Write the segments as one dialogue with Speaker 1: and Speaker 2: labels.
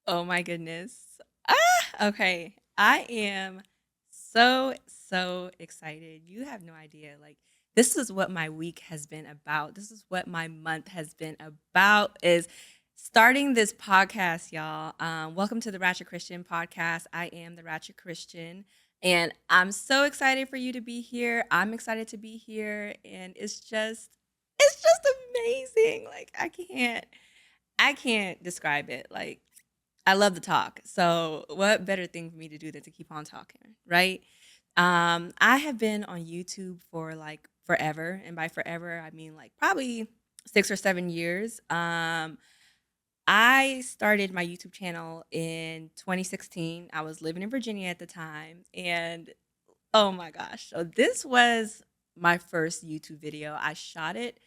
Speaker 1: Oh my goodness. Okay. I am so excited. You have no idea. Like this is what my week has been about. This is what my month has been about is starting this podcast, y'all. Welcome to the Ratchet Christian podcast. I am the Ratchet Christian and I'm so excited for you to be here. I'm excited to be here and it's just amazing. Like I can't describe it. Like I love to talk. So, what better thing for me to do than to keep on talking, right? I have been on YouTube for like forever, and by forever I mean like probably 6 or 7 years. I started my YouTube channel in 2016. I was living in Virginia at the time, and oh my gosh, so this was my first YouTube video. I shot it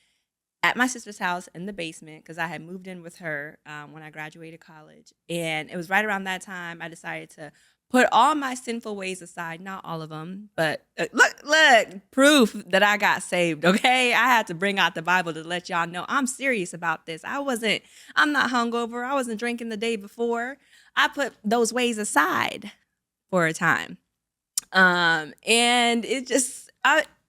Speaker 1: at my sister's house in the basement because I had moved in with her when I graduated college. And it was right around that time I decided to put all my sinful ways aside, not all of them, but look, proof that I got saved, okay? I had to bring out the Bible to let y'all know I'm serious about this. I'm not hungover. I wasn't drinking the day before. I put those ways aside for a time. And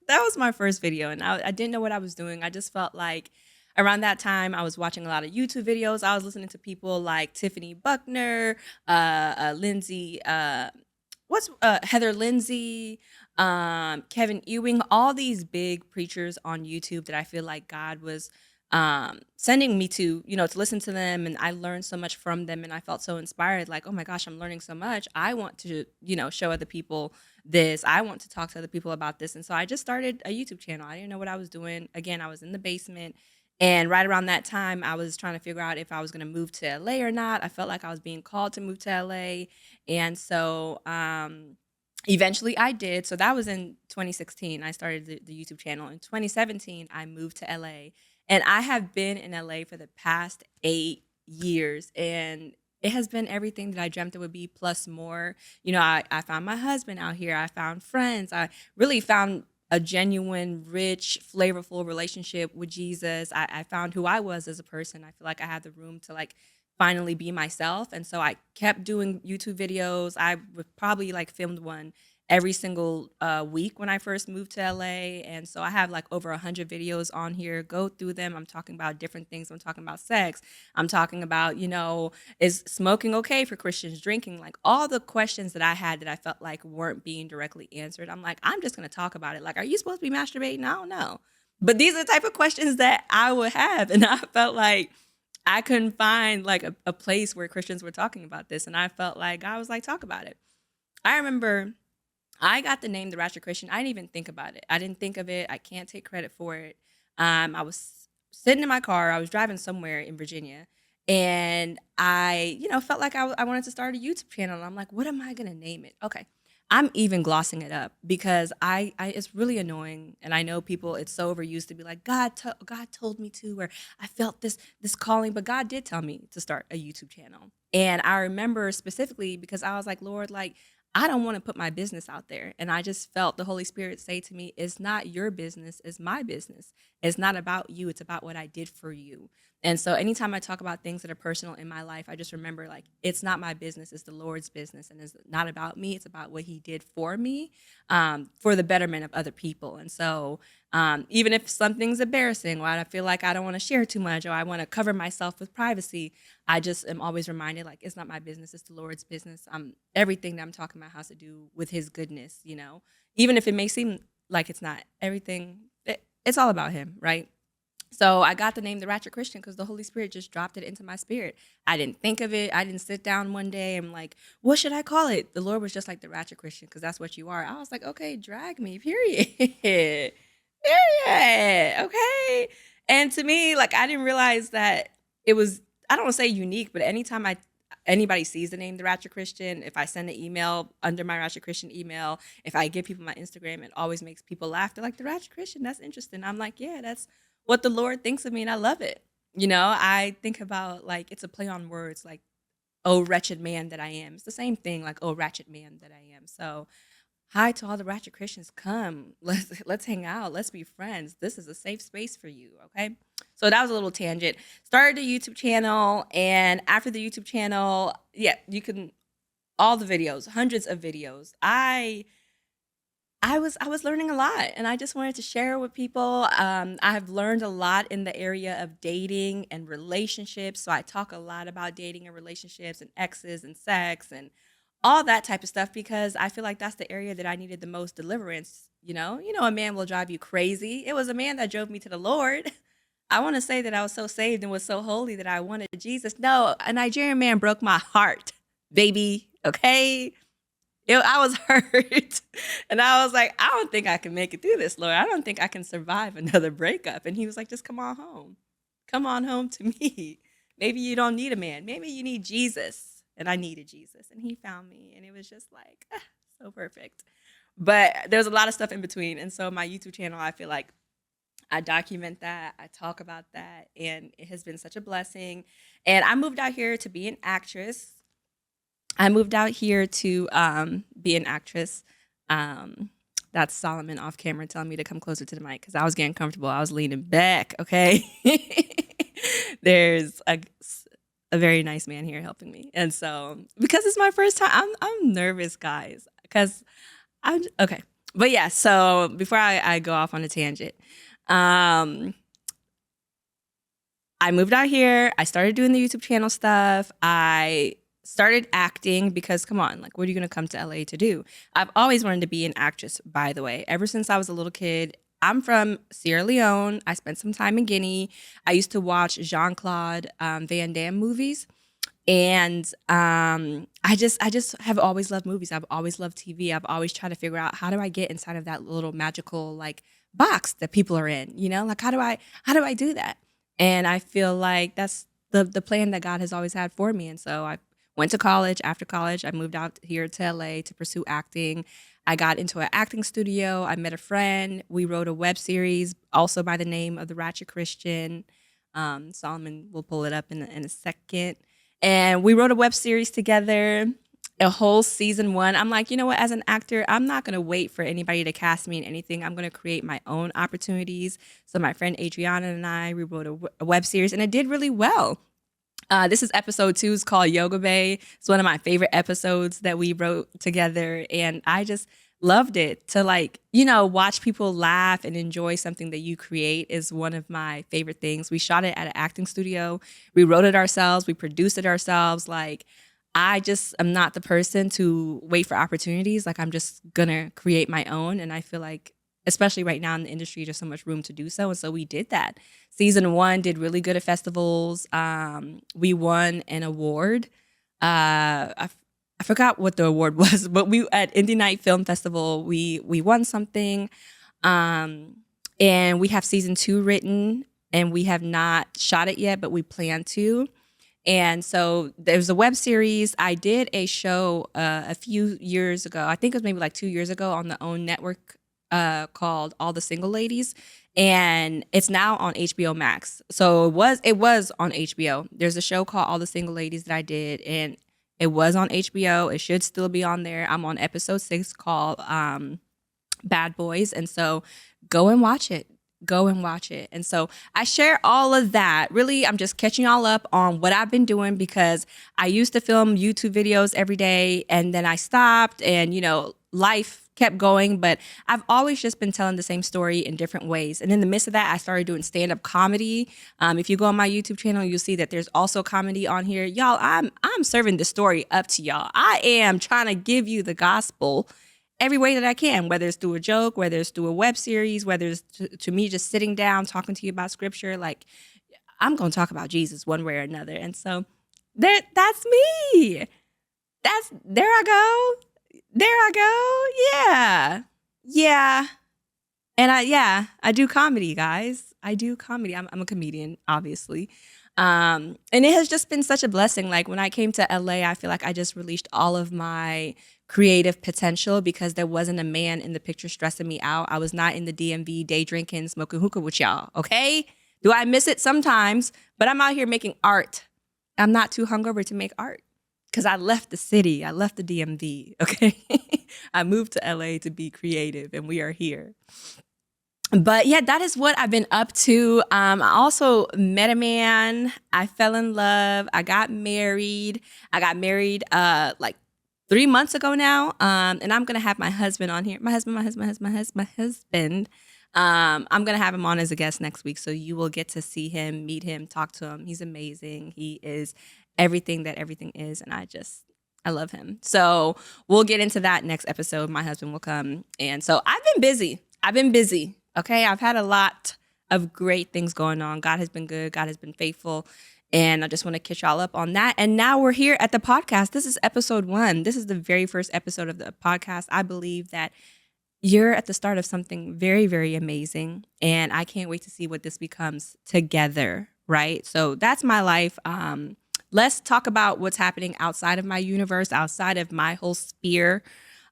Speaker 1: that was my first video, and I didn't know what I was doing. I just felt like around that time I was watching a lot of YouTube videos. I was listening to people like Tiffany Buckner, Lindsay, what's Heather Lindsay, Kevin Ewing, all these big preachers on YouTube that I feel like God was sending me to, to listen to them. And I learned so much from them. And I felt so inspired, like, oh my gosh, I'm learning so much. I want to, show other people this. I want to talk to other people about this. And so I just started a YouTube channel. I didn't know what I was doing. Again, I was in the basement. And right around that time, I was trying to figure out if I was going to move to LA or not. I felt like I was being called to move to LA. And so eventually I did. So that was in 2016. I started the YouTube channel. In 2017, I moved to LA. And I have been in LA for the past 8 years. And it has been everything that I dreamt it would be, plus more. I found my husband out here. I found friends. I really found a genuine, rich, flavorful relationship with Jesus. I found who I was as a person. I feel like I had the room to like finally be myself. And so I kept doing YouTube videos. I would probably like filmed one every single week when I first moved to LA. And so I have like over 100 videos on here. Go through them. I'm talking about different things. I'm talking about sex. I'm talking about, is smoking okay for Christians, drinking, like all the questions that I had that I felt like weren't being directly answered. I'm like, I'm just going to talk about it. Like, are you supposed to be masturbating? I don't know. But these are the type of questions that I would have. And I felt like I couldn't find like a place where Christians were talking about this. And I felt like God was like, talk about it. I remember I got the name the Ratchet Christian. I didn't even think about it. I didn't think of it. I can't take credit for it. I was sitting in my car. I was driving somewhere in Virginia, and I, felt like I wanted to start a YouTube channel. And I'm like, what am I gonna name it? Okay, I'm even glossing it up because I it's really annoying, and I know people. It's so overused to be like God told me to, or I felt this calling, but God did tell me to start a YouTube channel. And I remember specifically because I was like, Lord, like I don't want to put my business out there. And I just felt the Holy Spirit say to me, it's not your business, it's my business. It's not about you, it's about what I did for you. And so anytime I talk about things that are personal in my life, I just remember like it's not my business, it's the Lord's business. And it's not about me, it's about what He did for me, for the betterment of other people. And so even if something's embarrassing or I feel like I don't want to share too much or I want to cover myself with privacy, I just am always reminded like it's not my business, it's the Lord's business. Everything that I'm talking about has to do with His goodness, even if it may seem like it's not everything, it's all about Him, right? So I got the name the Ratchet Christian because the Holy Spirit just dropped it into my spirit. I didn't think of it. I didn't sit down one day and like, what should I call it? The Lord was just like the Ratchet Christian because that's what you are. I was like, okay, drag me, period. Period. Okay. And to me, like I didn't realize that it was, I don't want to say unique, but anytime anybody sees the name the Ratchet Christian, if I send an email under my Ratchet Christian email, if I give people my Instagram, it always makes people laugh. They're like, the Ratchet Christian, that's interesting. I'm like, yeah, that's what the Lord thinks of me, and I love it. I think about like it's a play on words, like oh wretched man that I am. It's the same thing, like oh ratchet man that I am. So hi to all the ratchet Christians. Come, let's hang out. Let's be friends. This is a safe space for you. Okay. So that was a little tangent. Started a YouTube channel, and after the YouTube channel, yeah, you can all the videos, hundreds of videos. I was learning a lot, and I just wanted to share with people. I have learned a lot in the area of dating and relationships. So I talk a lot about dating and relationships and exes and sex and all that type of stuff because I feel like that's the area that I needed the most deliverance. A man will drive you crazy. It was a man that drove me to the Lord. I want to say that I was so saved and was so holy that I wanted Jesus. No, a Nigerian man broke my heart, baby. Okay. I was hurt. And I was like, I don't think I can make it through this, Lord. I don't think I can survive another breakup. And he was like, just come on home. Come on home to me. Maybe you don't need a man. Maybe you need Jesus. And I needed Jesus. And he found me. And it was just like, so perfect. But there's a lot of stuff in between. And so my YouTube channel, I feel like I document that. I talk about that. And it has been such a blessing. And I moved out here to be an actress. I moved out here to be an actress. That's Solomon off camera telling me to come closer to the mic because I was getting comfortable. I was leaning back, okay? There's a very nice man here helping me. And so, because it's my first time, I'm nervous, guys, because I'm, okay. But yeah, so before I go off on a tangent, I moved out here. I started doing the YouTube channel stuff. I started acting because, come on, like, what are you going to come to LA to do? I've always wanted to be an actress, by the way, ever since I was a little kid. I'm from Sierra Leone. I spent some time in Guinea. I used to watch Jean-Claude Van Damme movies. And I just have always loved movies. I've always loved TV. I've always tried to figure out, how do I get inside of that little magical like box that people are in, like how do I do that? And I feel like that's the plan that God has always had for me. And so I went to college. After college, I moved out here to LA to pursue acting. I got into an acting studio. I met a friend. We wrote a web series also by the name of The Ratchet Christian. Solomon will pull it up in a second. And we wrote a web series together, a whole season 1. I'm like, you know what? As an actor, I'm not going to wait for anybody to cast me in anything. I'm going to create my own opportunities. So my friend Adriana and I, we wrote a web series, and it did really well. This is episode 2. It's called Yoga Bay. It's one of my favorite episodes that we wrote together. And I just loved it. To watch people laugh and enjoy something that you create is one of my favorite things. We shot it at an acting studio. We wrote it ourselves. We produced it ourselves. Like, I just am not the person to wait for opportunities. Like, I'm just going to create my own. And I feel like, especially right now in the industry, there's so much room to do so. And so we did that. Season 1 did really good at festivals. We won an award. I forgot what the award was, but we at Indie Night Film Festival, we won something. And we have season 2 written, and we have not shot it yet, but we plan to. And so there's a web series. I did a show a few years ago. I think it was maybe like 2 years ago on the OWN network called All the Single Ladies. And it's now on HBO Max. So it was on HBO. There's a show called All the Single Ladies that I did, and it was on HBO. It should still be on there. I'm on episode 6 called Bad Boys. And so go and watch it. Go and watch it. And so I share all of that. Really, I'm just catching y'all up on what I've been doing, because I used to film YouTube videos every day, and then I stopped, and life kept going. But I've always just been telling the same story in different ways. And in the midst of that, I started doing stand-up comedy. If you go on my YouTube channel, you'll see that there's also comedy on here. Y'all, I'm serving the story up to y'all. I am trying to give you the gospel every way that I can, whether it's through a joke, whether it's through a web series, whether it's to me just sitting down talking to you about scripture. Like, I'm going to talk about Jesus one way or another. And so that's me. There I go. Yeah. And I do comedy, guys. I do comedy. I'm a comedian, obviously. And it has just been such a blessing. Like, when I came to LA, I feel like I just released all of my creative potential, because there wasn't a man in the picture stressing me out. I was not in the DMV day drinking, smoking hookah with y'all, okay? Do I miss it? Sometimes, but I'm out here making art. I'm not too hungover to make art, because I left the city. I left the DMV, okay? I moved to LA to be creative, and we are here. But yeah, that is what I've been up to. I also met a man. I fell in love. I got married. I got married like 3 months ago now. And I'm gonna have my husband on here. My husband. I'm gonna have him on as a guest next week, so you will get to see him, meet him, talk to him. He's amazing. He is everything that everything is, and I love him. So we'll get into that next episode. My husband will come, and so I've been busy. Okay, I've had a lot of great things going on. God has been good. God has been faithful. And I just want to catch y'all up on that. And now we're here at the podcast. This is episode 1. This is the very first episode of the podcast. I believe that you're at the start of something very, very amazing. And I can't wait to see what this becomes together, right? So that's my life. Let's talk about what's happening outside of my universe, outside of my whole sphere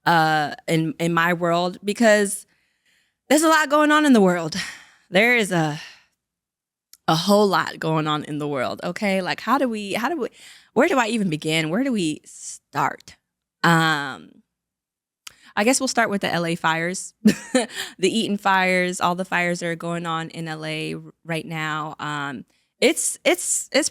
Speaker 1: in my world, because there's a lot going on in the world. There is a whole lot going on in the world. Okay. Like where do I even begin? Where do we start? I guess we'll start with the LA fires, the Eaton fires, all the fires that are going on in LA right now. It's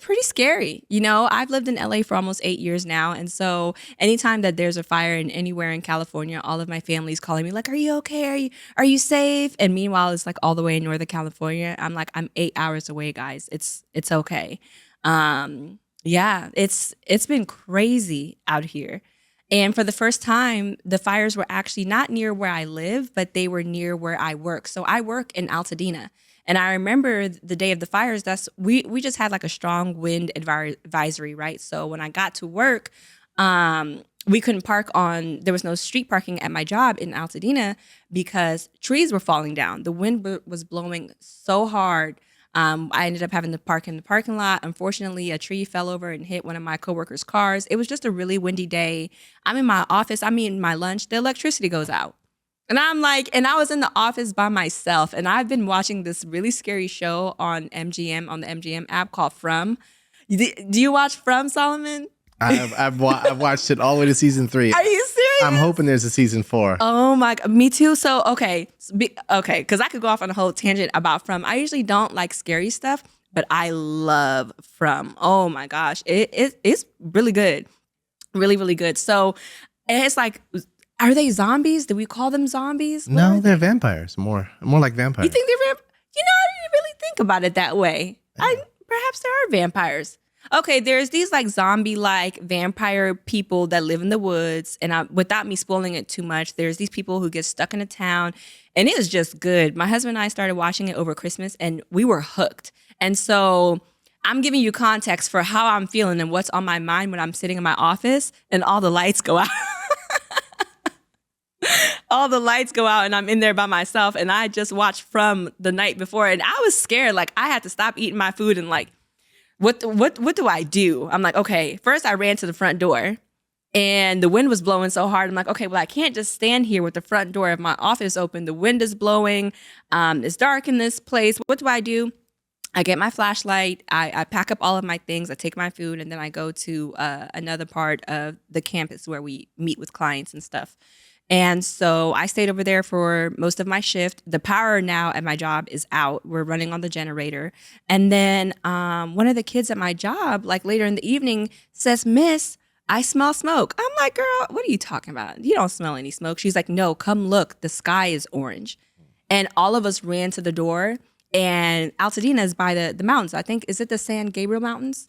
Speaker 1: pretty scary. You know, I've lived in LA for almost 8 years now. And so anytime that there's a fire in anywhere in California, all of my family's calling me like, are you okay? Are you safe? And meanwhile, it's like all the way in Northern California. I'm like, I'm 8 hours away, guys. It's okay. Yeah, it's been crazy out here. And for the first time, the fires were actually not near where I live, but they were near where I work. So I work in Altadena. And I remember the day of the fires, we just had like a strong wind advisory, right? So when I got to work, we couldn't park there was no street parking at my job in Altadena because trees were falling down. The wind was blowing so hard. I ended up having to park in the parking lot. Unfortunately, a tree fell over and hit one of my coworkers' cars. It was just a really windy day. I'm in my office. I'm eating my lunch. The electricity goes out. And I'm like, and I was in the office by myself, and I've been watching this really scary show on MGM, on the MGM app called From. Do you watch From, Solomon?
Speaker 2: I've watched it all the way to season 3.
Speaker 1: Are you serious?
Speaker 2: I'm hoping there's a season 4.
Speaker 1: Oh my God, me too. So okay, because I could go off on a whole tangent about From. I usually don't like scary stuff, but I love From. Oh my gosh, it's really good, really, really good. So it's like, are they zombies? Do we call them zombies?
Speaker 2: No, they're vampires. More like vampires.
Speaker 1: You think they're vampires? You know, I didn't really think about it that way. Yeah. Perhaps there are vampires. Okay, there's these like zombie-like vampire people that live in the woods. And without me spoiling it too much, there's these people who get stuck in a town. And it is just good. My husband and I started watching it over Christmas, and we were hooked. And so I'm giving you context for how I'm feeling and what's on my mind when I'm sitting in my office and all the lights go out. All the lights go out and I'm in there by myself, and I just watched From the night before, and I was scared. Like, I had to stop eating my food and like, what do I do? I'm like, okay, first I ran to the front door and the wind was blowing so hard. I'm like, okay, well, I can't just stand here with the front door of my office open. The wind is blowing. It's dark in this place. What do? I get my flashlight. I pack up all of my things. I take my food, and then I go to another part of the campus where we meet with clients and stuff. And so I stayed over there for most of my shift. The power now at my job is out. We're running on the generator. And then one of the kids at my job, like later in the evening, says, "Miss, I smell smoke." I'm like, "Girl, what are you talking about? You don't smell any smoke." She's like, "No, come look. The sky is orange." And all of us ran to the door. And Altadena is by the mountains. I think, is it the San Gabriel Mountains?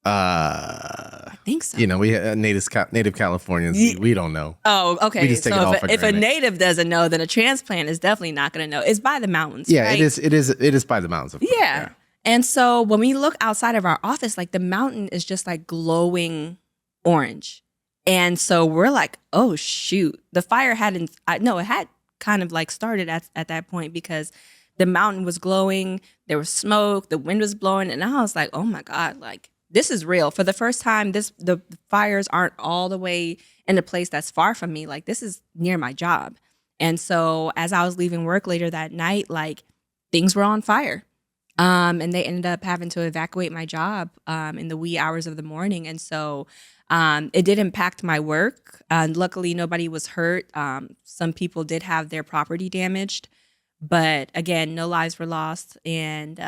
Speaker 2: I
Speaker 1: think so.
Speaker 2: You know, we native Californians. We don't know.
Speaker 1: Oh, okay.
Speaker 2: We just take it all for
Speaker 1: if a
Speaker 2: granted.
Speaker 1: native doesn't know, then a transplant is definitely not going to know. It's by the mountains.
Speaker 2: Yeah,
Speaker 1: right?
Speaker 2: it is by the mountains. Of course.
Speaker 1: Yeah. And so when we look outside of our office, like the mountain is just like glowing orange. And so we're like, oh shoot, the fire it had kind of like started at that point because the mountain was glowing. There was smoke. The wind was blowing, and I was like, oh my God, like, this is real. For the first time, the fires aren't all the way in a place that's far from me. Like, this is near my job. And so as I was leaving work later that night, like, things were on fire. And they ended up having to evacuate my job in the wee hours of the morning. And so it did impact my work. Luckily, nobody was hurt. Some people did have their property damaged. But again, no lives were lost. And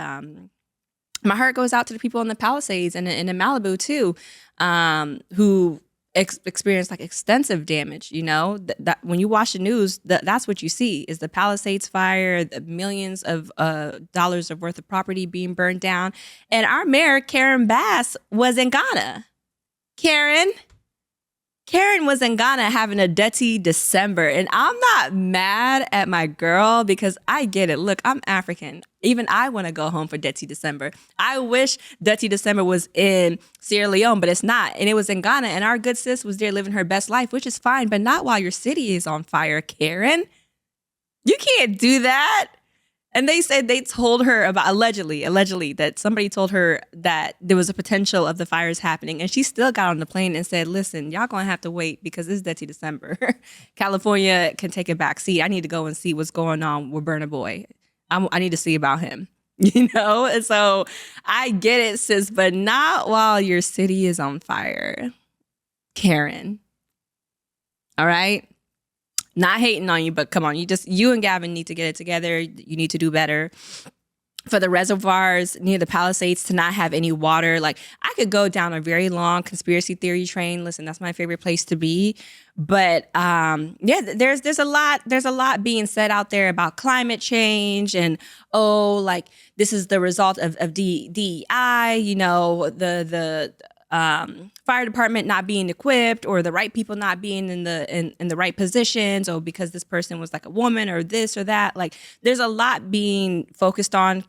Speaker 1: my heart goes out to the people in the Palisades and in Malibu too, who experienced like extensive damage. You know, that when you watch the news, that's what you see is the Palisades fire, the millions of dollars of worth of property being burned down. And our mayor, Karen Bass, was in Ghana. Karen was in Ghana having a Detty December, and I'm not mad at my girl because I get it. Look, I'm African. Even I want to go home for Detty December. I wish Detty December was in Sierra Leone, but it's not. And it was in Ghana, and our good sis was there living her best life, which is fine, but not while your city is on fire, Karen. You can't do that. And they said they told her about allegedly that somebody told her that there was a potential of the fires happening. And she still got on the plane and said, listen, y'all going to have to wait because it's Detty December. California can take a back seat. I need to go and see what's going on with Burna Boy. I need to see about him, you know? And so I get it, sis, but not while your city is on fire, Karen. All right? Not hating on you, but come on, you and Gavin need to get it together. You need to do better. For the reservoirs near the Palisades to not have any water. Like, I could go down a very long conspiracy theory train. Listen, that's my favorite place to be. But yeah, there's a lot being said out there about climate change and like this is the result of DEI, you know, the fire department not being equipped or the right people not being in the right positions, or because this person was like a woman or this or that. Like, there's a lot being focused on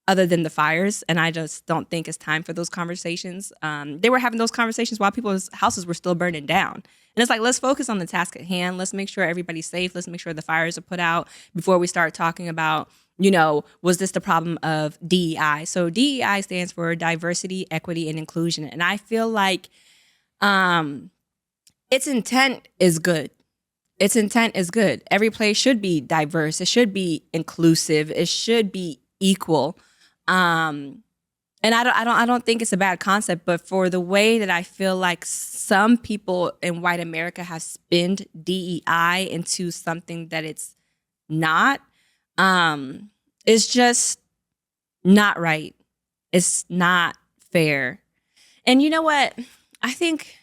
Speaker 1: other than the fires, and I just don't think it's time for those conversations. They were having those conversations while people's houses were still burning down. And it's like, let's focus on the task at hand. Let's make sure everybody's safe. Let's make sure the fires are put out before we start talking about, you know, was this the problem of DEI? So DEI stands for diversity, equity, and inclusion. And I feel like its intent is good. Its intent is good. Every place should be diverse. It should be inclusive. It should be equal. And I don't think it's a bad concept, but for the way that I feel like some people in white America have spinned DEI into something that it's not, it's just not right. It's not fair. And you know what? I think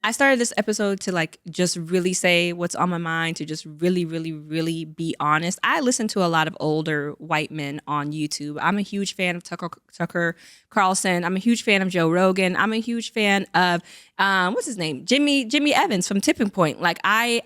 Speaker 1: I started this episode to like just really say what's on my mind, to just really, really, really be honest. I listen to a lot of older white men on YouTube. I'm a huge fan of Tucker Carlson. I'm a huge fan of Joe Rogan. I'm a huge fan of what's his name? Jimmy Evans from Tipping Point. Like I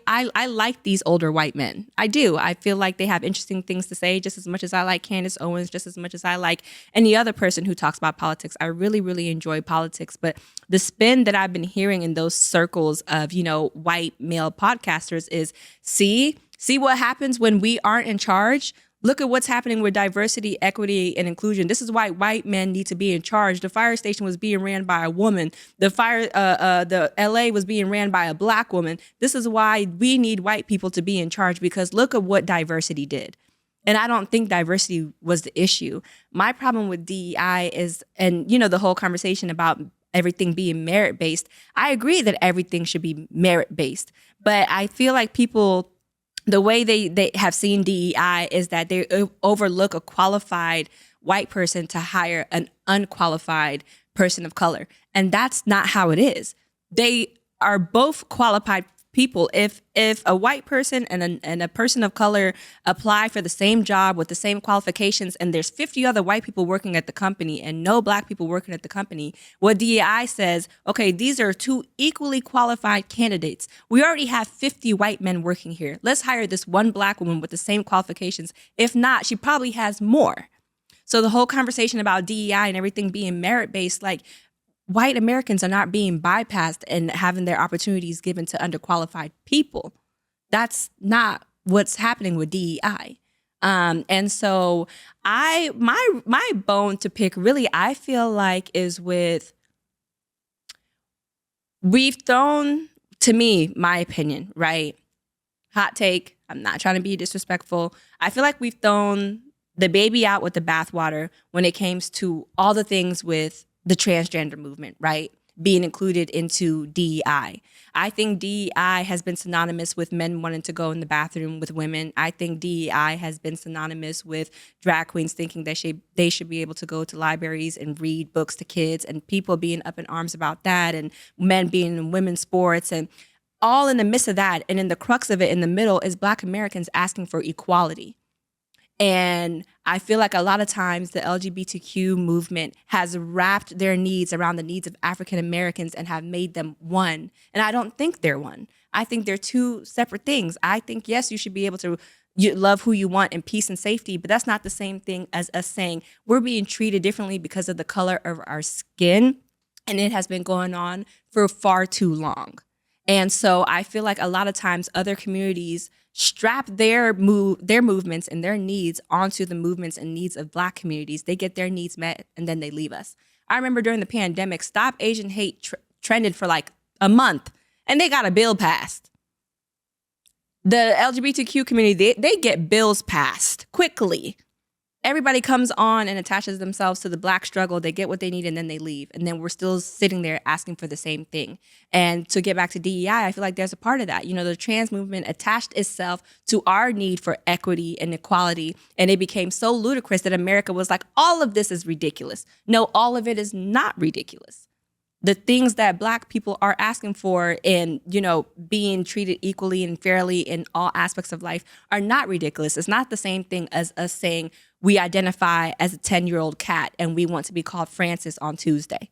Speaker 1: like these older white men. I do. I feel like they have interesting things to say just as much as I like Candace Owens, just as much as I like any other person who talks about politics. I really, really enjoy politics, but the spin that I've been hearing in those circles of, you know, white male podcasters is see what happens when we aren't in charge. Look at what's happening with diversity, equity, and inclusion. This is why white men need to be in charge. The fire station was being ran by a woman. The LA was being ran by a black woman. This is why we need white people to be in charge, because look at what diversity did. And I don't think diversity was the issue. My problem with DEI is, and you know, the whole conversation about everything being merit-based. I agree that everything should be merit-based, but I feel like people, the way they have seen DEI is that they overlook a qualified white person to hire an unqualified person of color. And that's not how it is. They are both qualified people. If a white person and a person of color apply for the same job with the same qualifications, and there's 50 other white people working at the company and no black people working at the company, what DEI says, okay, these are two equally qualified candidates. We already have 50 white men working here. Let's hire this one black woman with the same qualifications. If not, she probably has more. So the whole conversation about DEI and everything being merit-based, like, white Americans are not being bypassed and having their opportunities given to underqualified people. That's not what's happening with DEI. And so my bone to pick really, I feel like, is with, we've thrown, to me, my opinion, right? Hot take. I'm not trying to be disrespectful. I feel like we've thrown the baby out with the bathwater when it comes to all the things with the transgender movement, right? being included into DEI. I think DEI has been synonymous with men wanting to go in the bathroom with women. I think DEI has been synonymous with drag queens thinking that they should be able to go to libraries and read books to kids, and people being up in arms about that, and men being in women's sports, and all in the midst of that. And in the crux of it in the middle is Black Americans asking for equality. And I feel like a lot of times the LGBTQ movement has wrapped their needs around the needs of African Americans and have made them one. And I don't think they're one. I think they're two separate things. I think, yes, you should be able to love who you want in peace and safety, but that's not the same thing as us saying we're being treated differently because of the color of our skin. And it has been going on for far too long. And so I feel like a lot of times other communities strap their movements and their needs onto the movements and needs of Black communities. They get their needs met and then they leave us. I remember during the pandemic, Stop Asian Hate trended for like a month and they got a bill passed. The LGBTQ community, they get bills passed quickly. Everybody comes on and attaches themselves to the Black struggle. They get what they need and then they leave. And then we're still sitting there asking for the same thing. And to get back to DEI, I feel like there's a part of that. You know, the trans movement attached itself to our need for equity and equality. And it became so ludicrous that America was like, all of this is ridiculous. No, all of it is not ridiculous. The things that Black people are asking for in, you know, being treated equally and fairly in all aspects of life are not ridiculous. It's not the same thing as us saying we identify as a 10-year-old cat and we want to be called Francis on Tuesday.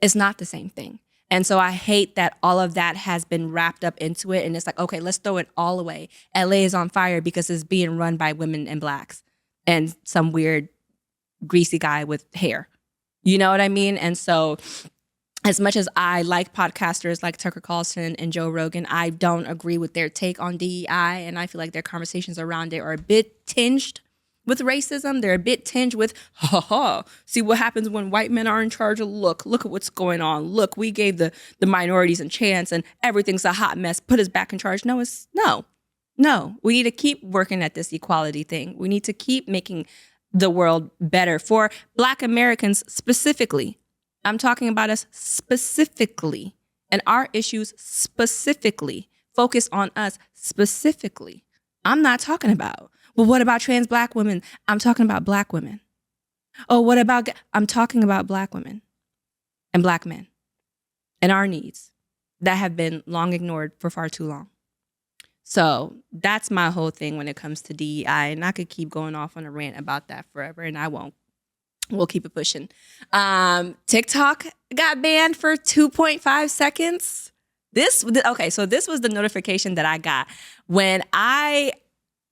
Speaker 1: It's not the same thing. And so I hate that all of that has been wrapped up into it. And it's like, okay, let's throw it all away. LA is on fire because it's being run by women and Blacks and some weird greasy guy with hair. You know what I mean? And so as much as I like podcasters like Tucker Carlson and Joe Rogan, I don't agree with their take on DEI. And I feel like their conversations around it are a bit tinged with racism. They're a bit tinged with, see what happens when white men are in charge of look at what's going on. Look, we gave the minorities a chance and everything's a hot mess. Put us back in charge. No. We need to keep working at this equality thing. We need to keep making the world better for Black Americans specifically. I'm talking about us specifically and our issues specifically. Focus on us specifically. I'm not talking about, well, what about trans Black women? I'm talking about Black women. Oh, what about, I'm talking about Black women and Black men and our needs that have been long ignored for far too long. So that's my whole thing when it comes to DEI. And I could keep going off on a rant about that forever and I won't. We'll keep it pushing. TikTok got banned for 2.5 seconds. So this was the notification that I got when I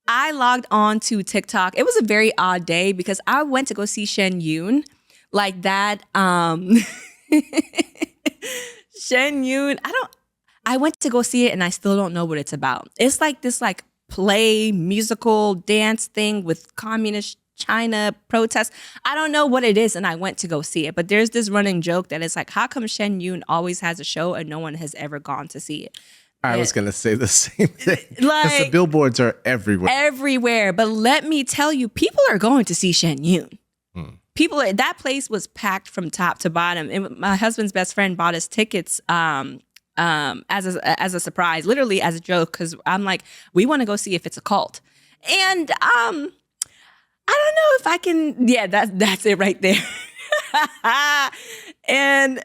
Speaker 1: logged on to TikTok. It was a very odd day because I went to go see Shen Yun, like that. Shen Yun. I went to go see it and I still don't know what it's about. It's like this like play musical dance thing with communist China protests. I don't know what it is, and I went to go see it. But there's this running joke that it's like, how come Shen Yun always has a show and no one has ever gone to see it?
Speaker 2: I was going to say the same thing. Because the billboards are everywhere.
Speaker 1: Everywhere. But let me tell you, people are going to see Shen Yun. People, that place was packed from top to bottom. And my husband's best friend bought us tickets as a surprise, literally as a joke, because I'm like, we want to go see if it's a cult. And I don't know if I can. Yeah, that's it right there. And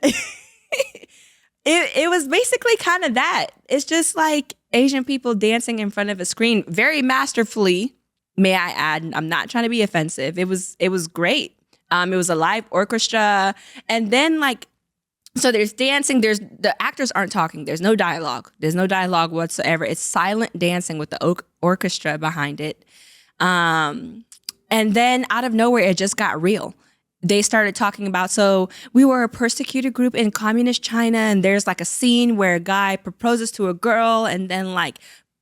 Speaker 1: it was basically kind of that. It's just like Asian people dancing in front of a screen, very masterfully, may I add. I'm not trying to be offensive. It was great. It was a live orchestra, and then like, so there's dancing. The actors aren't talking. There's no dialogue. There's no dialogue whatsoever. It's silent dancing with the orchestra behind it. And then out of nowhere, it just got real. They started talking about, so we were a persecuted group in communist China, and there's like a scene where a guy proposes to a girl, and then like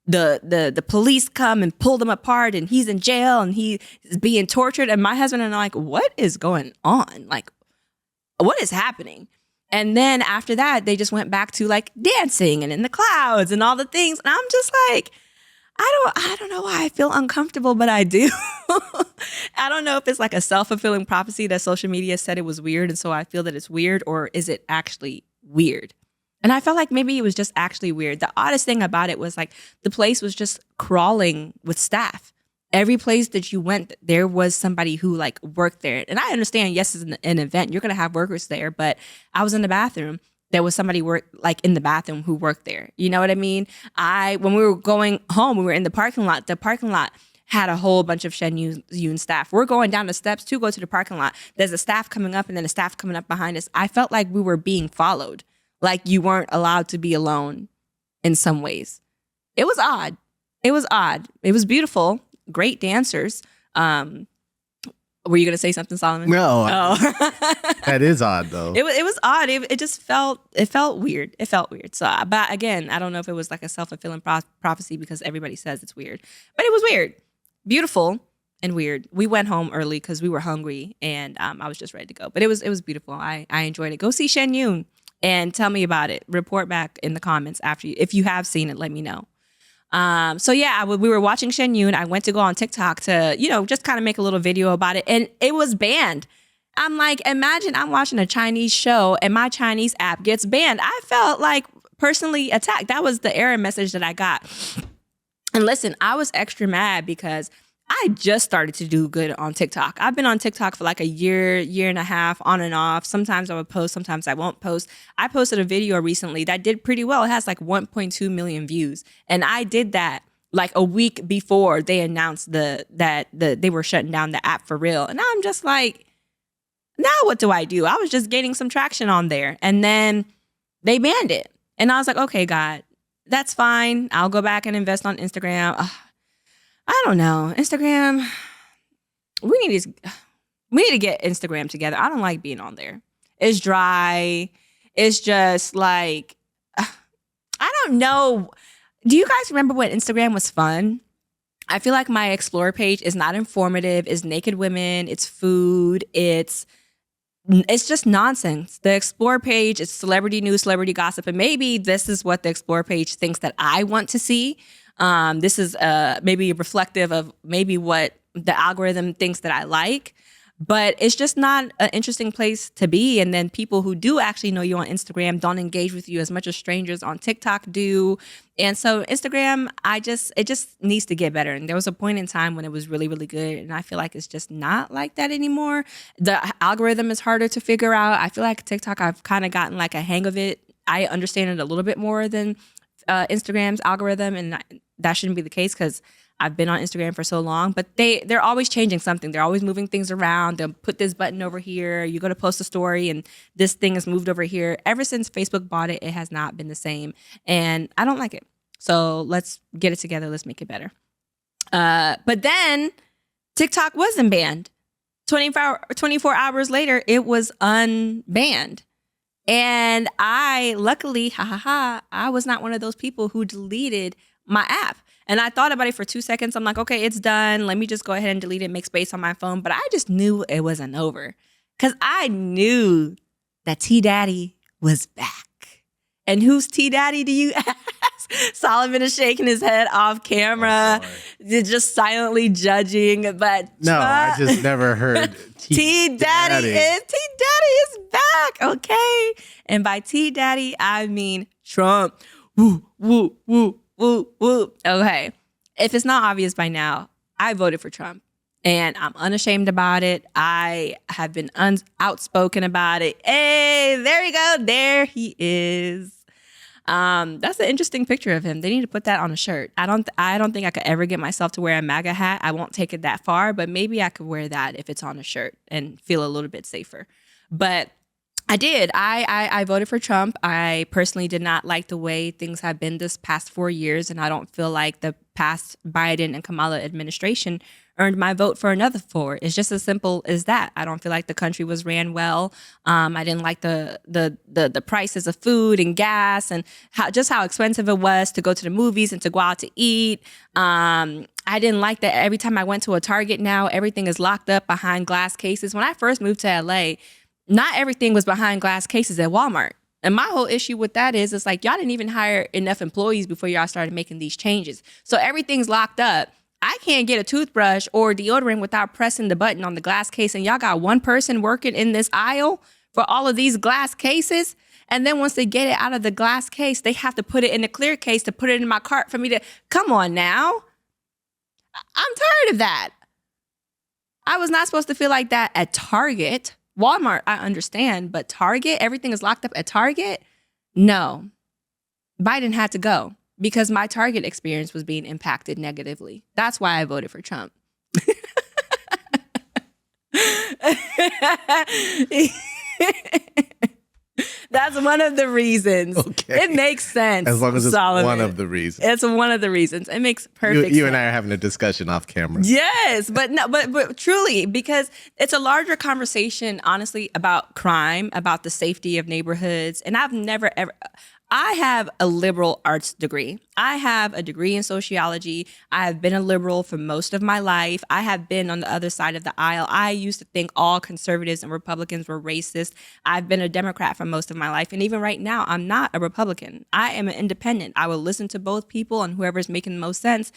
Speaker 1: the police come and pull them apart, and he's in jail, and he is being tortured. And my husband and I are like, what is going on? Like, what is happening? And then after that, they just went back to like dancing and in the clouds and all the things. And I'm just like, I don't know why I feel uncomfortable, but I do. I don't know if it's like a self-fulfilling prophecy that social media said it was weird, and so I feel that it's weird, or is it actually weird. And I felt like maybe it was just actually weird. The oddest thing about it was like the place was just crawling with staff. Every place that you went, there was somebody who like worked there. And I understand, yes, it's an event. You're going to have workers there. But I was in the bathroom. There was somebody like in the bathroom who worked there. You know what I mean? When we were going home, we were in the parking lot. The parking lot had a whole bunch of Shen Yun staff. We're going down the steps to go to the parking lot. There's a staff coming up and then a staff coming up behind us. I felt like we were being followed. Like you weren't allowed to be alone in some ways. It was odd. It was odd. It was beautiful. Great dancers. Were you going to say something, Solomon?
Speaker 2: No.
Speaker 1: Oh.
Speaker 2: That is odd, though.
Speaker 1: It was odd. It just felt weird. It felt weird. So, but again, I don't know if it was like a self-fulfilling prophecy because everybody says it's weird. But it was weird. Beautiful and weird. We went home early because we were hungry and I was just ready to go. But it was beautiful. I enjoyed it. Go see Shen Yun and tell me about it. Report back in the comments after if you have seen it, let me know. So yeah, we were watching Shen Yun. I went to go on TikTok to, just kind of make a little video about it. And it was banned. I'm like, imagine I'm watching a Chinese show and my Chinese app gets banned. I felt like personally attacked. That was the error message that I got. And listen, I was extra mad because I just started to do good on TikTok. I've been on TikTok for like a year and a half, on and off. Sometimes I would post, sometimes I won't post. I posted a video recently that did pretty well. It has like 1.2 million views. And I did that like a week before they announced that they were shutting down the app for real. And I'm just like, now what do I do? I was just gaining some traction on there. And then they banned it. And I was like, okay, God, that's fine. I'll go back and invest on Instagram. I don't know. Instagram, we need to get Instagram together. I don't like being on there. It's dry. It's just like, I don't know. Do you guys remember when Instagram was fun? I feel like my Explore page is not informative. It's naked women. It's food. It's just nonsense. The Explore page is celebrity news, celebrity gossip. And maybe this is what the Explore page thinks that I want to see. This is maybe reflective of maybe what the algorithm thinks that I like, but it's just not an interesting place to be. And then people who do actually know you on Instagram don't engage with you as much as strangers on TikTok do. And so Instagram, it just needs to get better. And there was a point in time when it was really, really good. And I feel like it's just not like that anymore. The algorithm is harder to figure out. I feel like TikTok, I've kind of gotten like a hang of it. I understand it a little bit more than Instagram's algorithm, and that shouldn't be the case because I've been on Instagram for so long, but they're always changing something. They're always moving things around. They'll put this button over here. You go to post a story and this thing is moved over here. Ever since Facebook bought it, it has not been the same. And I don't like it. So let's get it together. Let's make it better. But then TikTok wasn't banned. 24 hours later, it was unbanned. And luckily, I was not one of those people who deleted my app. And I thought about it for 2 seconds. I'm like, okay, it's done. Let me just go ahead and delete it, make space on my phone. But I just knew it wasn't over because I knew that T Daddy was back. And who's T Daddy, do you ask? Solomon is shaking his head off camera, just silently judging. But
Speaker 2: no, I just never heard
Speaker 1: T Daddy is back, okay? And by T Daddy, I mean Trump. Woo, woo, woo, woo, woo. Okay. If it's not obvious by now, I voted for Trump. And I'm unashamed about it. I have been outspoken about it. Hey, there you go. There he is. That's an interesting picture of him. They need to put that on a shirt. I don't think I could ever get myself to wear a MAGA hat. I won't take it that far, but maybe I could wear that if it's on a shirt and feel a little bit safer. But I did. I voted for Trump. I personally did not like the way things have been this past 4 years, and I don't feel like the past Biden and Kamala administration earned my vote for another 4. It's just as simple as that. I don't feel like the country was ran well. I didn't like the prices of food and gas and how expensive it was to go to the movies and to go out to eat. I didn't like that every time I went to a Target now, everything is locked up behind glass cases. When I first moved to LA, not everything was behind glass cases at Walmart. And my whole issue with that is it's like y'all didn't even hire enough employees before y'all started making these changes. So everything's locked up. I can't get a toothbrush or deodorant without pressing the button on the glass case. And y'all got one person working in this aisle for all of these glass cases. And then once they get it out of the glass case, they have to put it in a clear case to put it in my cart for me to, come on now. I'm tired of that. I was not supposed to feel like that at Target. Walmart, I understand, but Target, everything is locked up at Target? No. Biden had to go because my Target experience was being impacted negatively. That's why I voted for Trump. That's one of the reasons.
Speaker 2: Okay.
Speaker 1: It makes sense.
Speaker 2: As long as it's
Speaker 1: Solomon.
Speaker 2: one of the reasons.
Speaker 1: It's one of the reasons. It makes perfect sense.
Speaker 2: You and I are having a discussion off camera.
Speaker 1: Yes, but no, but truly, because it's a larger conversation, honestly, about crime, about the safety of neighborhoods. And I've never ever. I have a liberal arts degree. I have a degree in sociology. I have been a liberal for most of my life. I have been on the other side of the aisle. I used to think all conservatives and Republicans were racist. I've been a Democrat for most of my life. And even right now, I'm not a Republican. I am an independent. I will listen to both people, and whoever's making the most sense,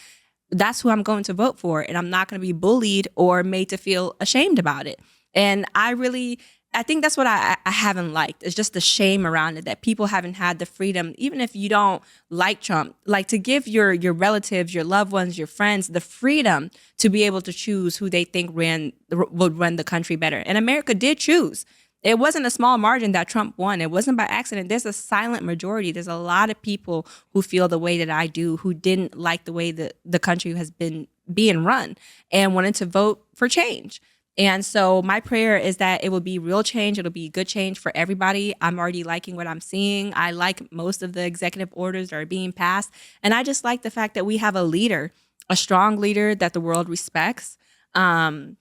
Speaker 1: that's who I'm going to vote for. And I'm not going to be bullied or made to feel ashamed about it. And I think that's what I haven't liked. It's just the shame around it, that people haven't had the freedom, even if you don't like Trump, like to give your relatives, your loved ones, your friends, the freedom to be able to choose who they think would run the country better. And America did choose. It wasn't a small margin that Trump won. It wasn't by accident. There's a silent majority. There's a lot of people who feel the way that I do, who didn't like the way that the country has been being run and wanted to vote for change. And so my prayer is that it will be real change. It'll be good change for everybody. I'm already liking what I'm seeing. I like most of the executive orders that are being passed. And I just like the fact that we have a leader, a strong leader that the world respects. I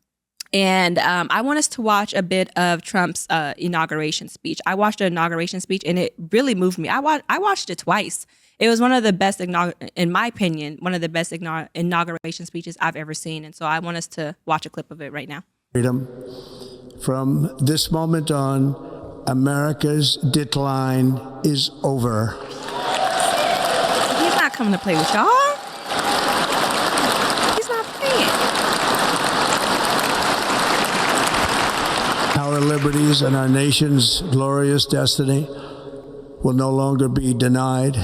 Speaker 1: want us to watch a bit of Trump's inauguration speech. I watched the inauguration speech and it really moved me. I watched it twice. It was one of the best, in my opinion, one of the best inauguration speeches I've ever seen. And so I want us to watch a clip of it right now.
Speaker 3: Freedom. From this moment on, America's decline is over.
Speaker 1: He's not coming to play with y'all. He's not playing.
Speaker 3: Our liberties and our nation's glorious destiny will no longer be denied,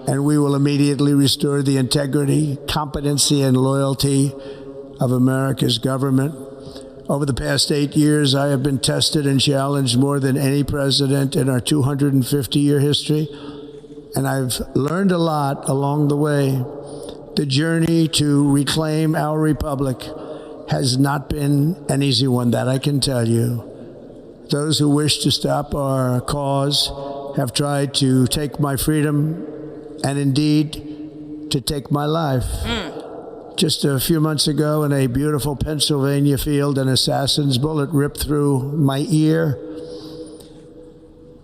Speaker 3: and we will immediately restore the integrity, competency, and loyalty of America's government. Over the past 8 years, I have been tested and challenged more than any president in our 250-year history, and I've learned a lot along the way. The journey to reclaim our republic has not been an easy one, that I can tell you. Those who wish to stop our cause have tried to take my freedom and indeed to take my life. Just a few months ago in a beautiful Pennsylvania field, an assassin's bullet ripped through my ear.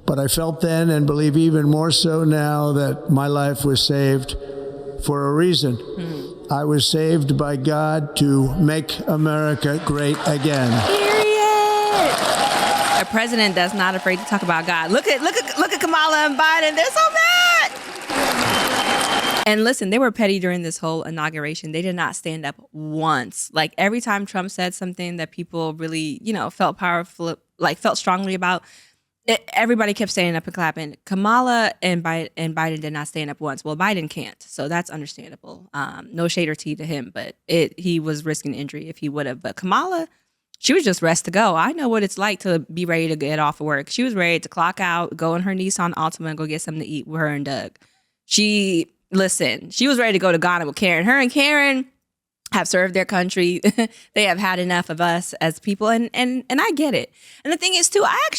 Speaker 3: But I felt then, and believe even more so now, that my life was saved for a reason. I was saved by God to make America great again.
Speaker 1: Period. A president that's not afraid to talk about God. Look at Kamala and Biden. They're so mad. And listen, they were petty during this whole inauguration. They did not stand up once. Like every time Trump said something that people really, felt powerful, like felt strongly about, everybody kept standing up and clapping. Kamala and Biden did not stand up once. Well, Biden can't, so that's understandable. No shade or tea to him, but he was risking injury if he would have. But Kamala, she was just rest to go. I know what it's like to be ready to get off of work. She was ready to clock out, go in her Nissan Altima and go get something to eat with her and Doug. She was ready to go to Ghana with Karen. Her and Karen have served their country. They have had enough of us as people, and I get it. And the thing is, too, I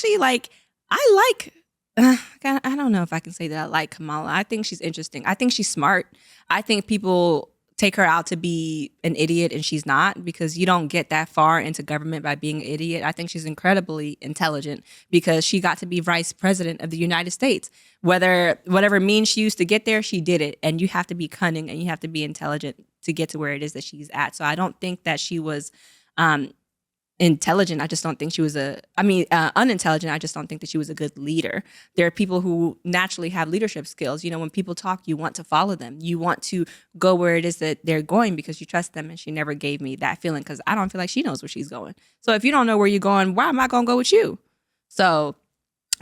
Speaker 1: don't know if I can say that I like Kamala. I think she's interesting. I think she's smart. I think people take her out to be an idiot, and she's not, because you don't get that far into government by being an idiot. I think she's incredibly intelligent because she got to be vice president of the United States. Whatever means she used to get there, she did it. And you have to be cunning and you have to be intelligent to get to where it is that she's at. So I don't think that she was intelligent. I just don't think she was unintelligent. I just don't think that she was a good leader. There are people who naturally have leadership skills. When people talk, you want to follow them. You want to go where it is that they're going because you trust them. And she never gave me that feeling because I don't feel like she knows where she's going. So if you don't know where you're going, why am I going to go with you? So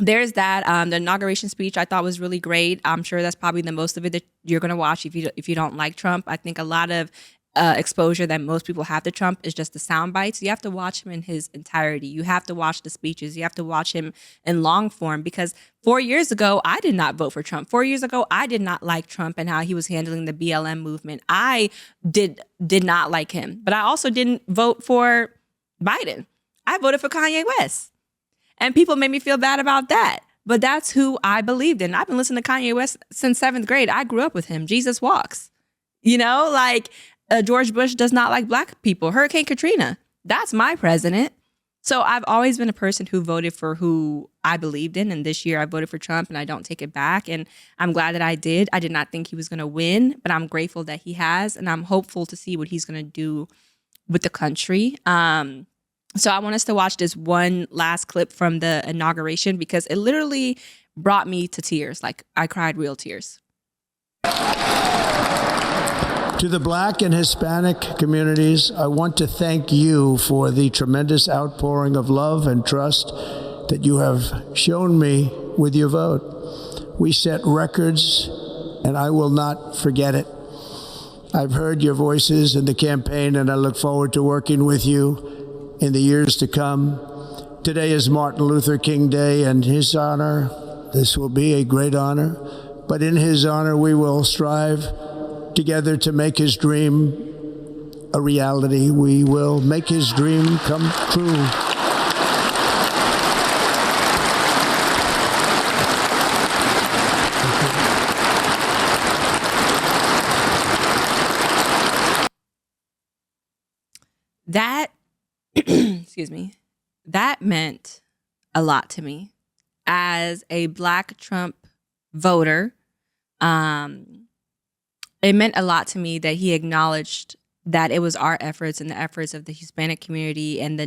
Speaker 1: there's that. The inauguration speech I thought was really great. I'm sure that's probably the most of it that you're going to watch if you don't like Trump. I think a lot of exposure that most people have to Trump is just the sound bites. You have to watch him in his entirety. You have to watch the speeches. You have to watch him in long form, because 4 years ago, I did not vote for Trump. 4 years ago, I did not like Trump and how he was handling the BLM movement. I did not like him, but I also didn't vote for Biden. I voted for Kanye West. And people made me feel bad about that. But that's who I believed in. I've been listening to Kanye West since 7th grade. I grew up with him. Jesus walks. George Bush does not like black people. Hurricane Katrina. That's my president. So I've always been a person who voted for who I believed in. And this year I voted for Trump, and I don't take it back. And I'm glad that I did. I did not think he was going to win, but I'm grateful that he has. And I'm hopeful to see what he's going to do with the country. So I want us to watch this one last clip from the inauguration, because it literally brought me to tears. Like, I cried real tears.
Speaker 3: To the Black and Hispanic communities, I want to thank you for the tremendous outpouring of love and trust that you have shown me with your vote. We set records, and I will not forget it. I've heard your voices in the campaign, and I look forward to working with you in the years to come. Today is Martin Luther King Day, and his honor, this will be a great honor, but in his honor we will strive together to make his dream a reality. We will make his dream come true.
Speaker 1: That excuse me, that meant a lot to me as a Black Trump voter. It meant a lot to me that he acknowledged that it was our efforts and the efforts of the Hispanic community and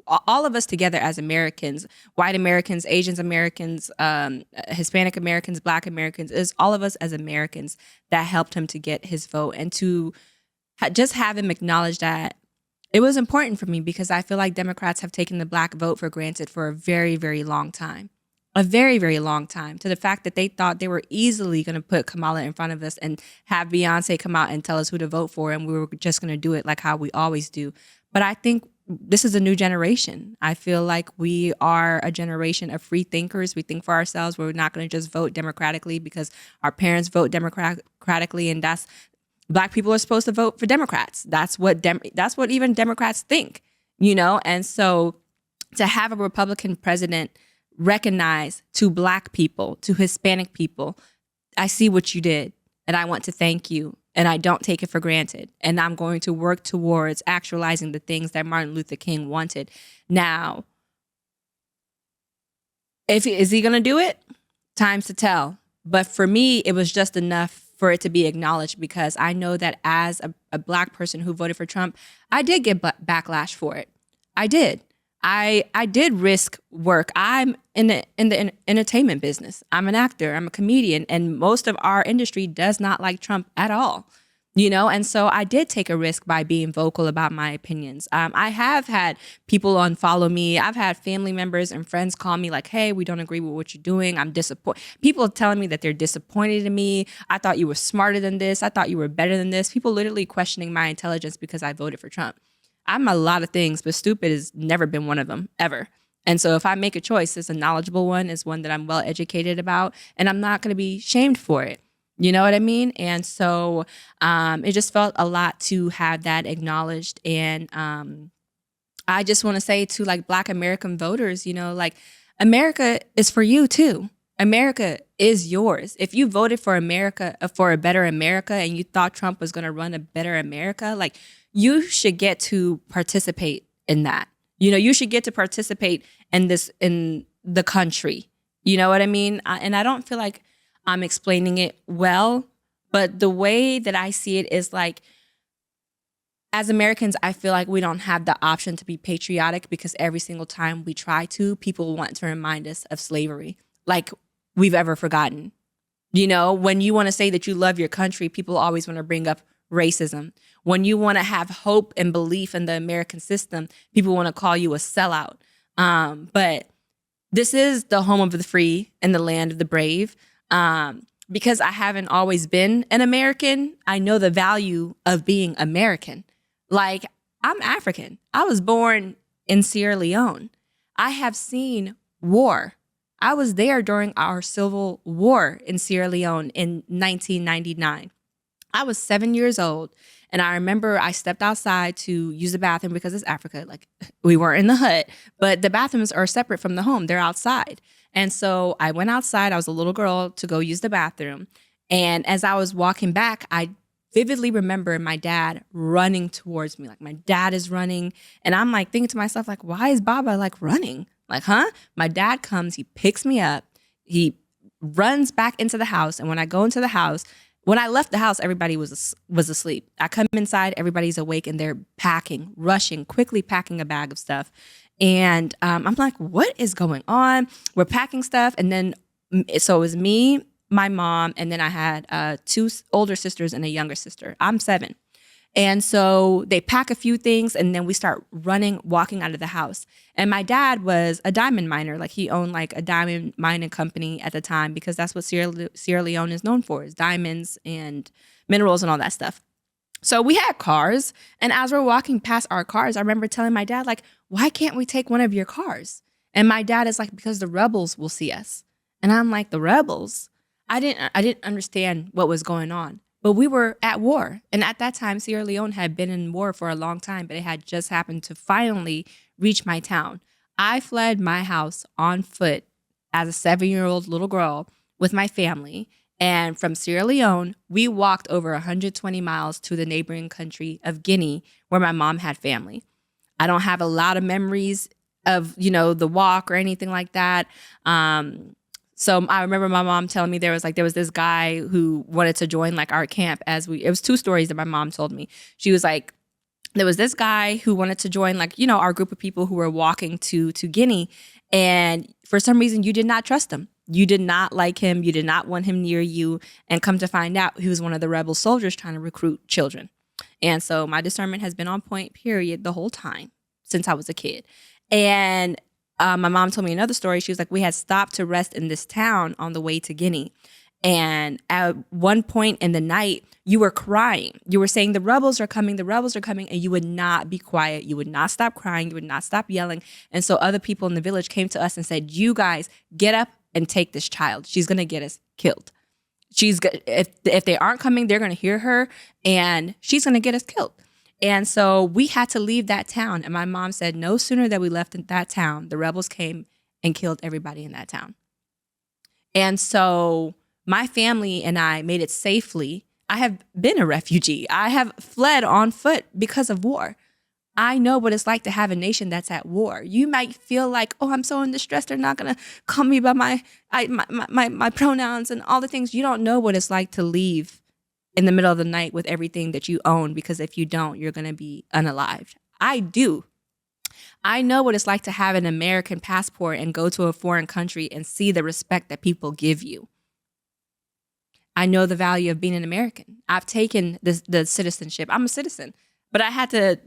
Speaker 1: all of us together as Americans, white Americans, Asians Americans, Hispanic Americans, Black Americans, is all of us as Americans that helped him to get his vote, and to just have him acknowledge that. It was important for me, because I feel like Democrats have taken the Black vote for granted for a very, very long time. A very, very long time, to the fact that they thought they were easily going to put Kamala in front of us and have Beyonce come out and tell us who to vote for, and we were just going to do it like how we always do. But I think this is a new generation. I feel like we are a generation of free thinkers. We think for ourselves. We're not going to just vote democratically because our parents vote democratically, and that's Black people are supposed to vote for Democrats. That's what even Democrats think, And so to have a Republican president recognize to Black people, to Hispanic people, I see what you did, and I want to thank you, and I don't take it for granted, and I'm going to work towards actualizing the things that Martin Luther King wanted. Now, is he going to do it? Time's to tell. But for me, it was just enough for it to be acknowledged, because I know that as a Black person who voted for Trump, I did get backlash for it. I did. I did risk work. I'm in the entertainment business. I'm an actor. I'm a comedian, and most of our industry does not like Trump at all. And so I did take a risk by being vocal about my opinions. I have had people unfollow me. I've had family members and friends call me like, hey, we don't agree with what you're doing. I'm disappointed. People are telling me that they're disappointed in me. I thought you were smarter than this. I thought you were better than this. People literally questioning my intelligence because I voted for Trump. I'm a lot of things, but stupid has never been one of them, ever. And so if I make a choice, it's a knowledgeable one, it's one that I'm well educated about, and I'm not going to be shamed for it. You know what I mean? And so it just felt a lot to have that acknowledged. And I just want to say to Black American voters, America is for you too. America is yours. If you voted for America, for a better America, and you thought Trump was going to run a better America, you should get to participate in that. You should get to participate in the country. You know what I mean? And I don't feel like I'm explaining it well, but the way that I see it is as Americans, I feel like we don't have the option to be patriotic, because every single time we try to, people want to remind us of slavery, like we've ever forgotten. When you want to say that you love your country, people always want to bring up racism. When you want to have hope and belief in the American system, people want to call you a sellout. But this is the home of the free and the land of the brave. Because I haven't always been an American, I know the value of being American. Like, I'm African. I was born in Sierra Leone. I have seen war. I was there during our civil war in Sierra Leone in 1999. I was 7 years old, and I remember I stepped outside to use the bathroom because it's Africa. Like, we weren't in the hut, but the bathrooms are separate from the home. They're outside. And so I went outside. I was a little girl to go use the bathroom. And as I was walking back, I vividly remember my dad running towards me. Like, my dad is running. And I'm like thinking to myself, like, why is Baba like running? Like, huh? My dad comes, he picks me up, he runs back into the house. And when I go into the house, when I left the house, everybody was asleep. I come inside, everybody's awake, and they're packing, rushing, quickly packing a bag of stuff. And I'm like, what is going on? We're packing stuff. And then, so it was me, my mom, and then I had 2 older sisters and a younger sister. I'm 7. And so they pack a few things, and then we start running, walking out of the house. And my dad was a diamond miner. Like, he owned like a diamond mining company at the time, because that's what Sierra Leone is known for, is diamonds and minerals and all that stuff. So we had cars, and as we're walking past our cars, I remember telling my dad, like, why can't we take one of your cars? And my dad is like, because the rebels will see us. And I'm like, the rebels? I didn't understand what was going on. But we were at war. And at that time, Sierra Leone had been in war for a long time, but it had just happened to finally reach my town. I fled my house on foot as a 7-year-old little girl with my family. And from Sierra Leone, we walked over 120 miles to the neighboring country of Guinea, where my mom had family. I don't have a lot of memories of, the walk or anything like that. So I remember my mom telling me there was this guy who wanted to join like our camp it was 2 stories that my mom told me. She was like, there was this guy who wanted to join like, our group of people who were walking to Guinea. And for some reason, you did not trust him. You did not like him. You did not want him near you. And come to find out, he was one of the rebel soldiers trying to recruit children. And so my discernment has been on point, period, the whole time since I was a kid. And my mom told me another story. She was like, we had stopped to rest in this town on the way to Guinea. And at one point in the night, you were crying. You were saying, the rebels are coming, and you would not be quiet. You would not stop crying. You would not stop yelling. And so other people in the village came to us and said, you guys, get up and take this child. She's going to get us killed. If they aren't coming, they're going to hear her, and she's going to get us killed. And so we had to leave that town. And my mom said, no sooner that we left that town, the rebels came and killed everybody in that town. And so my family and I made it safely. I have been a refugee. I have fled on foot because of war. I know what it's like to have a nation that's at war. You might feel like, oh, I'm so in distress. They're not going to call me by my pronouns and all the things. You don't know what it's like to leave in the middle of the night with everything that you own, because if you don't, you're going to be unalived. I do. I know what it's like to have an American passport and go to a foreign country and see the respect that people give you. I know the value of being an American. I've taken the citizenship. I'm a citizen, but I had to,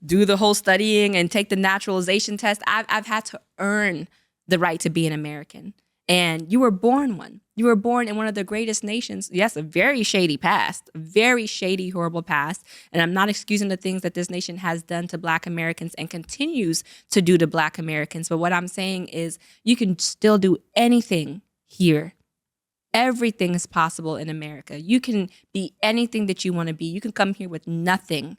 Speaker 1: do the whole studying and take the naturalization test. I've had to earn the right to be an American. And you were born one. You were born in one of the greatest nations. Yes, a very shady past, very shady, horrible past. And I'm not excusing the things that this nation has done to Black Americans and continues to do to Black Americans. But what I'm saying is you can still do anything here. Everything is possible in America. You can be anything that you want to be. You can come here with nothing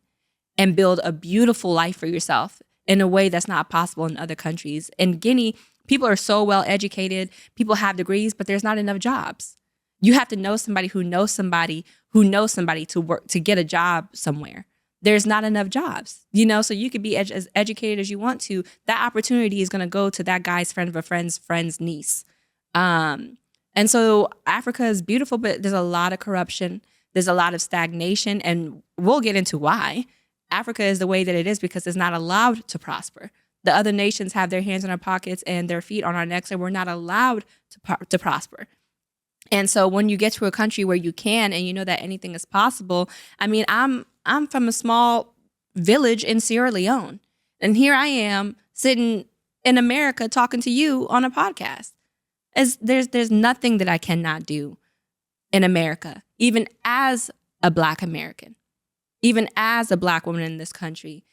Speaker 1: and build a beautiful life for yourself in a way that's not possible in other countries. In Guinea, people are so well educated. People have degrees, but there's not enough jobs. You have to know somebody who knows somebody who knows somebody to work, to get a job somewhere. There's not enough jobs, so you could be as educated as you want to. That opportunity is going to go to that guy's friend of a friend's niece. And so Africa is beautiful, but there's a lot of corruption. There's a lot of stagnation, and we'll get into why. Africa is the way that it is because it's not allowed to prosper. The other nations have their hands in our pockets and their feet on our necks, and we're not allowed to prosper. And so when you get to a country where you can, and you know that anything is possible, I mean, I'm from a small village in Sierra Leone, and here I am sitting in America talking to you on a podcast. There's nothing that I cannot do in America, even as a Black American, even as a Black woman in this country.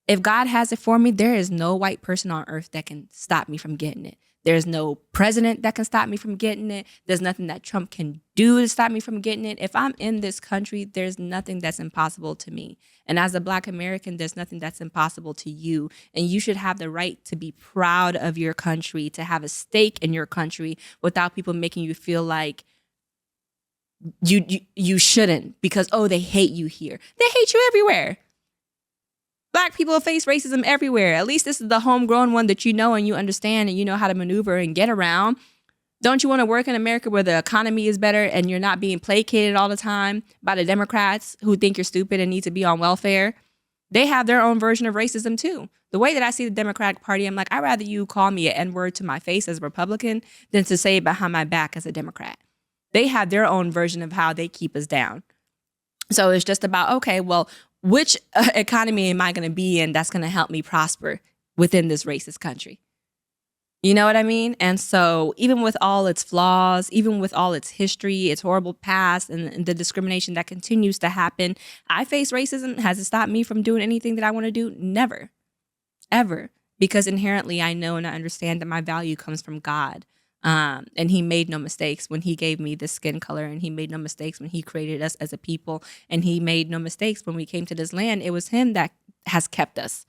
Speaker 1: If God has it for me, there is no white person on earth that can stop me from getting it. There's no president that can stop me from getting it. There's nothing that Trump can do to stop me from getting it. If I'm in this country, there's nothing that's impossible to me. And as a Black American, there's nothing that's impossible to you. And you should have the right to be proud of your country, to have a stake in your country without people making you feel like you shouldn't because, oh, they hate you here. They hate you everywhere. Black people face racism everywhere. At least this is the homegrown one that you know and you understand and you know how to maneuver and get around. Don't you want to work in America where the economy is better and you're not being placated all the time by the Democrats who think you're stupid and need to be on welfare? They have their own version of racism too. The way that I see the Democratic Party, I'm like, I'd rather you call me an N-word to my face as a Republican than to say it behind my back as a Democrat. They have their own version of how they keep us down. So it's just about, okay, well, which economy am I going to be in that's going to help me prosper within this racist country? You know what I mean? And so even with all its flaws, even with all its history, its horrible past, and the discrimination that continues to happen, I face racism. Has it stopped me from doing anything that I want to do? Never, ever. Because inherently I know and I understand that my value comes from God. And he made no mistakes when he gave me this skin color, and he made no mistakes when he created us as a people, and he made no mistakes when we came to this land. It was him that has kept us,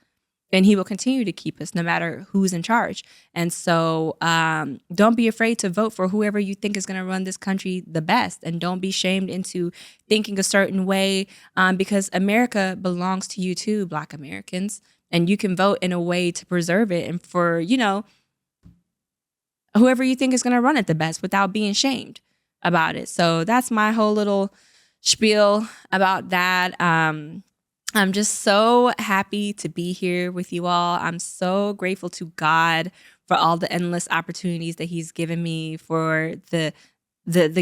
Speaker 1: and he will continue to keep us no matter who's in charge. And so don't be afraid to vote for whoever you think is going to run this country the best, and don't be shamed into thinking a certain way because America belongs to you too, Black Americans, and you can vote in a way to preserve it and for, you know, whoever you think is going to run it the best without being shamed about it. So that's my whole little spiel about that. I'm just so happy to be here with you all. I'm so grateful to God for all the endless opportunities that he's given me, for the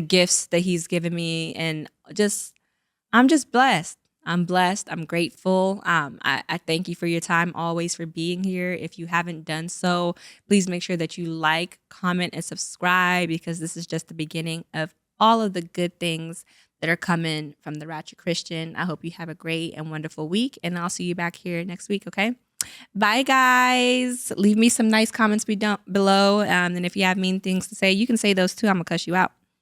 Speaker 1: gifts that he's given me. And I'm just blessed. I'm blessed. I'm grateful. I thank you for your time, always, for being here. If you haven't done so, please make sure that you like, comment, and subscribe, because this is just the beginning of all of the good things that are coming from the Ratchet Christian. I hope you have a great and wonderful week, and I'll see you back here next week, okay? Bye, guys. Leave me some nice comments below. And if you have mean things to say, you can say those too. I'm going to cuss you out.